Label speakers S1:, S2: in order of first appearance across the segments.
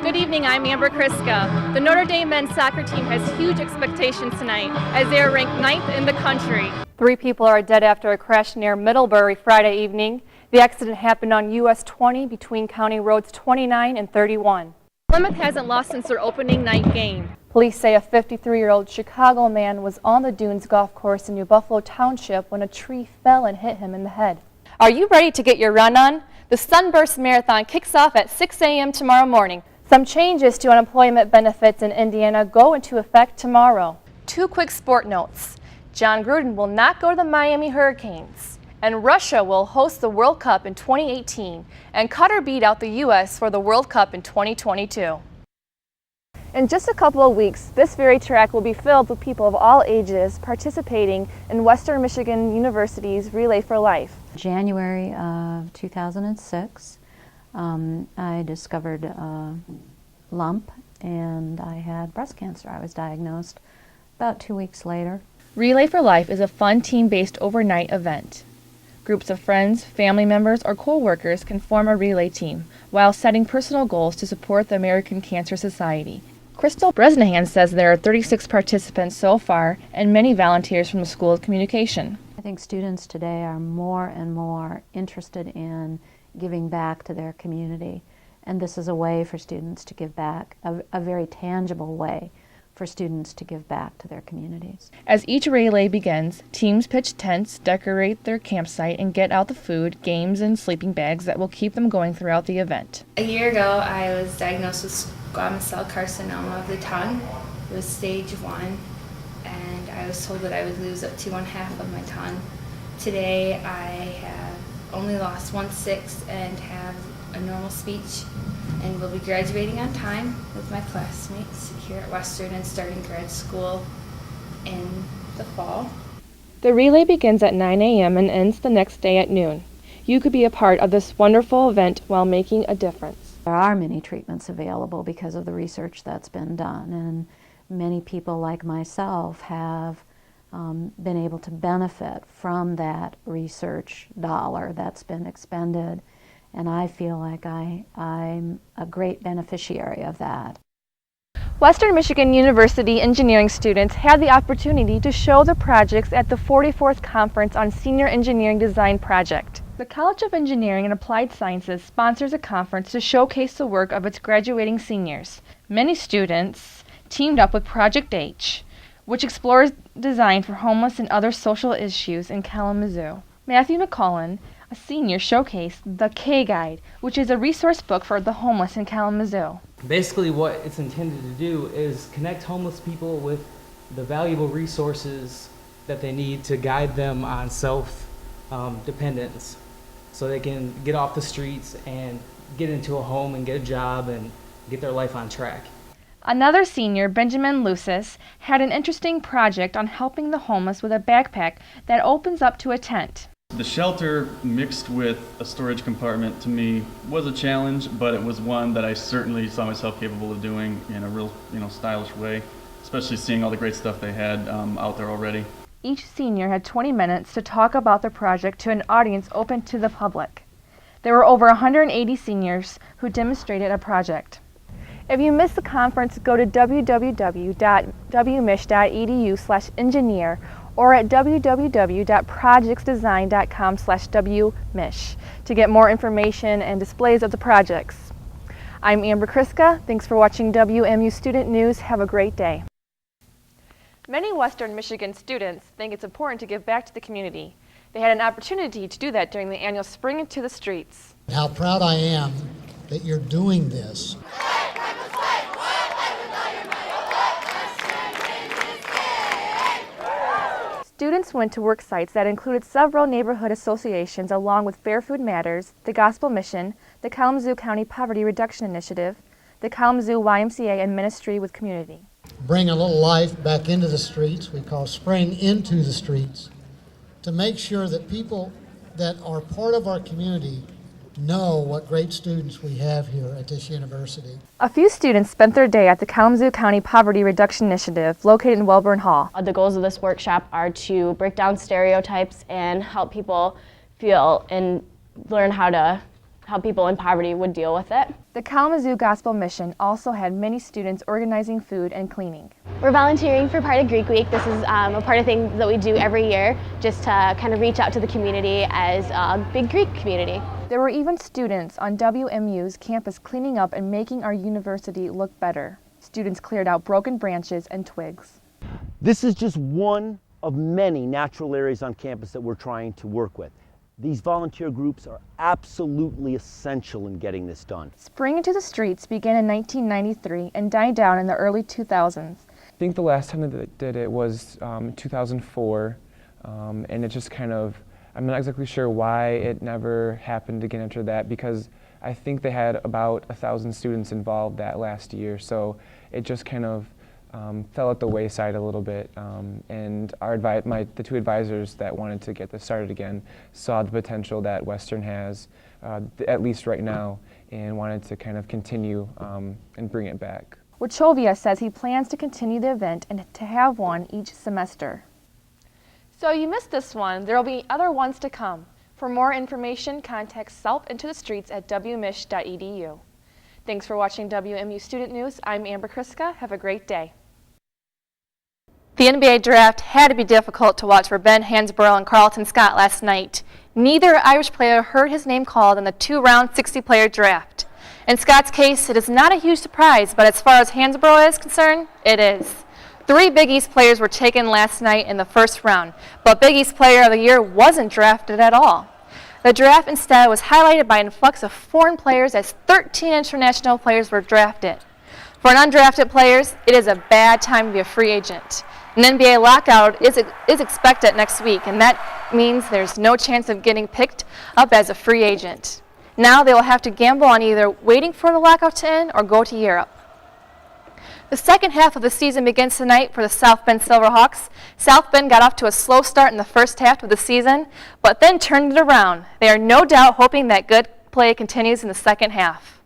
S1: Good evening, I'm Kay Krycka. The Notre Dame men's soccer team has huge expectations tonight as they are ranked 9th in the country.
S2: 3 people are dead after a crash near Middlebury Friday evening. The accident happened on US 20 between County Roads 29 and 31.
S1: Plymouth hasn't lost since their opening night game.
S2: Police say a 53-year-old Chicago man was on the Dunes golf course in New Buffalo Township when a tree fell and hit him in the head. Are you ready to get your run on? The Sunburst Marathon kicks off at 6 a.m. tomorrow morning. Some changes to unemployment benefits in Indiana go into effect tomorrow. 2 quick sport notes. John Gruden will not go to the Miami Hurricanes. And Russia will host the World Cup in 2018. And Qatar beat out the U.S. for the World Cup in 2022. In just a couple of weeks, this very track will be filled with people of all ages participating in Western Michigan University's Relay for Life.
S3: January of 2006, I discovered a lump and I had breast cancer. I was diagnosed about 2 weeks later.
S1: Relay for Life is a fun team-based overnight event. Groups of friends, family members, or co-workers can form a relay team while setting personal goals to support the American Cancer Society. Crystal Bresnahan says there are 36 participants so far and many volunteers from the School of Communication.
S3: I think students today are more and more interested in giving back to their community, and this is a way for students to give back, a very tangible way for students to give back to their communities.
S1: As each relay begins, teams pitch tents, decorate their campsite, and get out the food, games, and sleeping bags that will keep them going throughout the event.
S4: A year ago, I was diagnosed with squamous cell carcinoma of the tongue. It was stage 1, and I was told that I would lose up to 1/2 of my tongue. Today, I have only lost 1/6 and have a normal speech, and will be graduating on time with my classmates here at Western and starting grad school in the fall.
S1: The relay begins at 9 a.m. and ends the next day at noon. You could be a part of this wonderful event while making a difference.
S3: There are many treatments available because of the research that's been done, and many people like myself have been able to benefit from that research dollar that's been expended, and I feel like I'm a great beneficiary of that.
S2: Western Michigan University engineering students had the opportunity to show their projects at the 44th Conference on Senior Engineering Design Project. The College of Engineering and Applied Sciences sponsors a conference to showcase the work of its graduating seniors. Many students teamed up with Project H, which explores design for homeless and other social issues in Kalamazoo. Matthew McCullen, a senior, showcased the K Guide, which is a resource book for the homeless in Kalamazoo.
S5: Basically what it's intended to do is connect homeless people with the valuable resources that they need to guide them on self-dependence, so they can get off the streets and get into a home and get a job and get their life on track.
S1: Another senior, Benjamin Lucis, had an interesting project on helping the homeless with a backpack that opens up to a tent.
S6: The shelter mixed with a storage compartment to me was a challenge, but it was one that I certainly saw myself capable of doing in a real, stylish way, especially seeing all the great stuff they had out there already.
S1: Each senior had 20 minutes to talk about the project to an audience open to the public. There were over 180 seniors who demonstrated a project. If you missed the conference, go to www.wmich.edu/engineer or at www.projectsdesign.com/wmich to get more information and displays of the projects. I'm Kay Krycka. Thanks for watching WMU Student News. Have a great day. Many Western Michigan students think it's important to give back to the community. They had an opportunity to do that during the annual Spring Into the Streets.
S7: How proud I am that you're doing this.
S1: Students went to work sites that included several neighborhood associations along with Fair Food Matters, the Gospel Mission, the Kalamazoo County Poverty Reduction Initiative, the Kalamazoo YMCA, and Ministry with Community.
S7: Bring a little life back into the streets, we call Spring Into the Streets, to make sure that people that are part of our community know what great students we have here at this university.
S1: A few students spent their day at the Kalamazoo County Poverty Reduction Initiative located in Welborn Hall.
S8: The goals of this workshop are to break down stereotypes and help people feel and learn how to how people in poverty would deal with it.
S1: The Kalamazoo Gospel Mission also had many students organizing food and cleaning.
S8: We're volunteering for part of Greek Week. This is a part of things that we do every year just to kind of reach out to the community as a big Greek community.
S1: There were even students on WMU's campus cleaning up and making our university look better. Students cleared out broken branches and twigs.
S9: This is just one of many natural areas on campus that we're trying to work with. These volunteer groups are absolutely essential in getting this done.
S1: Spring into the Streets began in 1993 and died down in the early 2000s.
S10: I think the last time that they did it was 2004, and it just kind of, I'm not exactly sure why it never happened again after that, because I think they had about 1,000 students involved that last year, so it just kind of fell at the wayside a little bit, and the two advisors that wanted to get this started again saw the potential that Western has, at least right now, and wanted to kind of continue and bring it back.
S1: Wachovia says he plans to continue the event and to have one each semester. So you missed this one. There will be other ones to come. For more information, contact selfintothestreets at wmich.edu. Thanks for watching WMU Student News. I'm Amber Krycka. Have a great day. The NBA draft had to be difficult to watch for Ben Hansborough and Carlton Scott last night. Neither Irish player heard his name called in the 2-round 60-player draft. In Scott's case, it is not a huge surprise, but as far as Hansborough is concerned, it is. 3 Big East players were taken last night in the first round, but Big East Player of the Year wasn't drafted at all. The draft instead was highlighted by an influx of foreign players as 13 international players were drafted. For undrafted players, it is a bad time to be a free agent. An NBA lockout is expected next week, and that means there's no chance of getting picked up as a free agent. Now they will have to gamble on either waiting for the lockout to end or go to Europe. The second half of the season begins tonight for the South Bend Silverhawks. South Bend got off to a slow start in the first half of the season, but then turned it around. They are no doubt hoping that good play continues in the second half.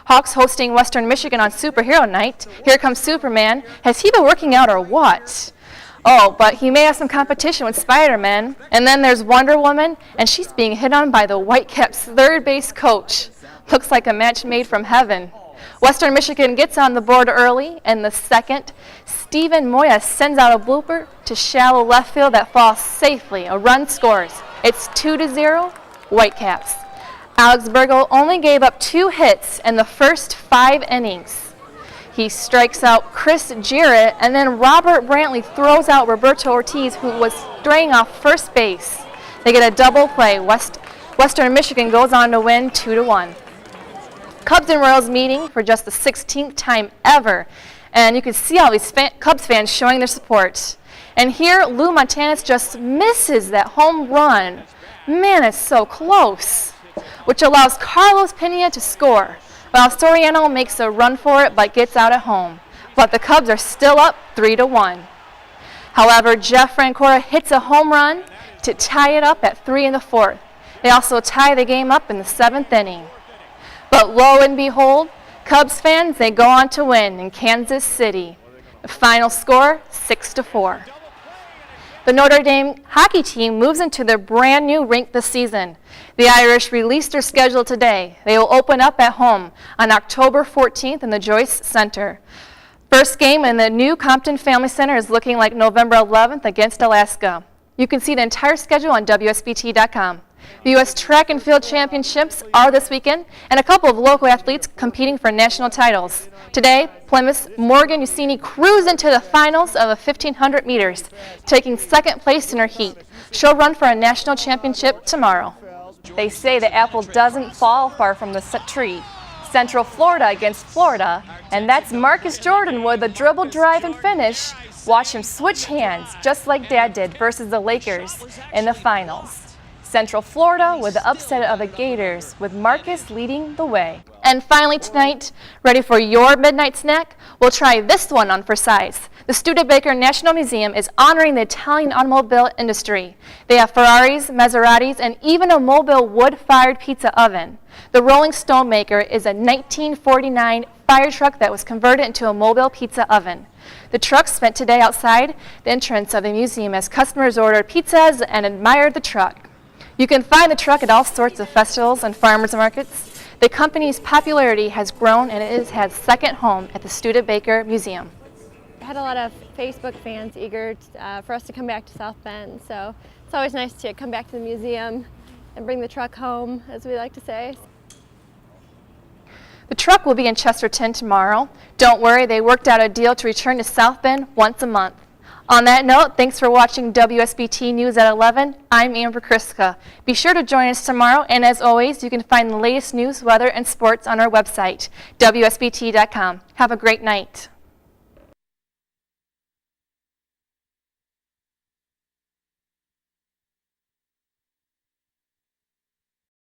S1: Hawks hosting Western Michigan on Superhero Night. Here comes Superman. Has he been working out or what? Oh, but he may have some competition with Spider-Man. And then there's Wonder Woman, and she's being hit on by the Whitecaps' third base coach. Looks like a match made from heaven. Western Michigan gets on the board early, and the second, Steven Moya sends out a blooper to shallow left field that falls safely. A run scores. It's 2-0, Whitecaps. Alex Burgo only gave up 2 hits in the first 5 innings. He strikes out Chris Jarrett, and then Robert Brantley throws out Roberto Ortiz, who was straying off first base. They get a double play. Western Michigan goes on to win 2-1. Cubs and Royals meeting for just the 16th time ever, and you can see all these Cubs fans showing their support. And here, Lou Montanus just misses that home run. Man, it's so close, which allows Carlos Pena to score, while Soriano makes a run for it but gets out at home. But the Cubs are still up 3-1. However, Jeff Francora hits a home run to tie it up at 3 in the 4th. They also tie the game up in the 7th inning. But lo and behold, Cubs fans, they go on to win in Kansas City. The final score, 6-4. The Notre Dame hockey team moves into their brand new rink this season. The Irish released their schedule today. They will open up at home on October 14th in the Joyce Center. First game in the new Compton Family Center is looking like November 11th against Alaska. You can see the entire schedule on WSBT.com. The U.S. Track and Field Championships are this weekend, and a couple of local athletes competing for national titles. Today, Plymouth's Morgan Ucini cruised into the finals of the 1,500 meters, taking second place in her heat. She'll run for a national championship tomorrow. They say the apple doesn't fall far from the tree. Central Florida against Florida, and that's Marcus Jordan with a dribble, drive, and finish. Watch him switch hands, just like Dad did versus the Lakers in the finals. Central Florida with the upset of the Gators, with Marcus leading the way. And finally tonight, ready for your midnight snack? We'll try this one on for size. The Studebaker National Museum is honoring the Italian automobile industry. They have Ferraris, Maseratis, and even a mobile wood-fired pizza oven. The Rolling Stone maker is a 1949 fire truck that was converted into a mobile pizza oven. The truck spent today outside the entrance of the museum as customers ordered pizzas and admired the truck. You can find the truck at all sorts of festivals and farmers markets. The company's popularity has grown and it has had second home at the Studebaker Museum.
S11: I had a lot of Facebook fans eager for us to come back to South Bend, so it's always nice to come back to the museum and bring the truck home, as we like to say.
S1: The truck will be in Chesterton tomorrow. Don't worry, they worked out a deal to return to South Bend once a month. On that note, thanks for watching WSBT News at 11. I'm Amber Krycka. Be sure to join us tomorrow, and as always, you can find the latest news, weather, and sports on our website, WSBT.com. Have a great night.